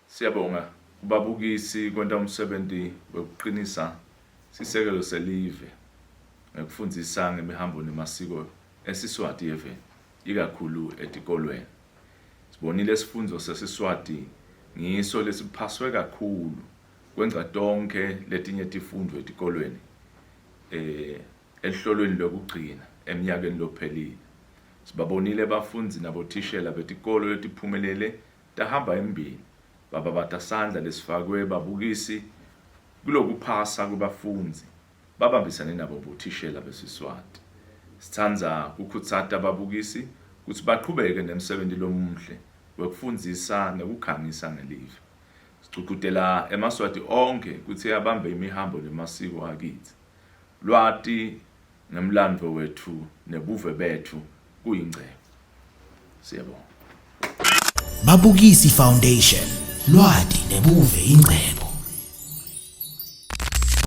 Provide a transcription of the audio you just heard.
Siyabonga kubabukisi kwenta umsebenzi wokuqinisa sisekelo selive ngekufundisa ngemihambo nemasiko esiswati even ikakhulu etikolweni. Sibonile sifundzo sesiswati ngiso lesiphaswe kakhulu kwenza tonke letinye tifundvo etikolweni elihlolweni lokugcina eminyakeni lophelile. Sibabonile bafundzi nabothishela betikolo letiphumelele tahamba embili bababata sandla lesifakwe babukisi kulokuphasa kubafundzi babambisane nabo bothishela besiswati. Sitsandza kukhutsata ababukisi kutsi baqhubeke nemsebenzi lomuhle wekufundzisa nekukhangisa ngelive. Sicukutela emaswati onke kutsi abambe imihambo nemasiko akitsi. Lwati ngemlandvo wethu nebuve bethu kuyingcebo. Siyabonga. Mabukisi Foundation, lwati nebuve ingcebo.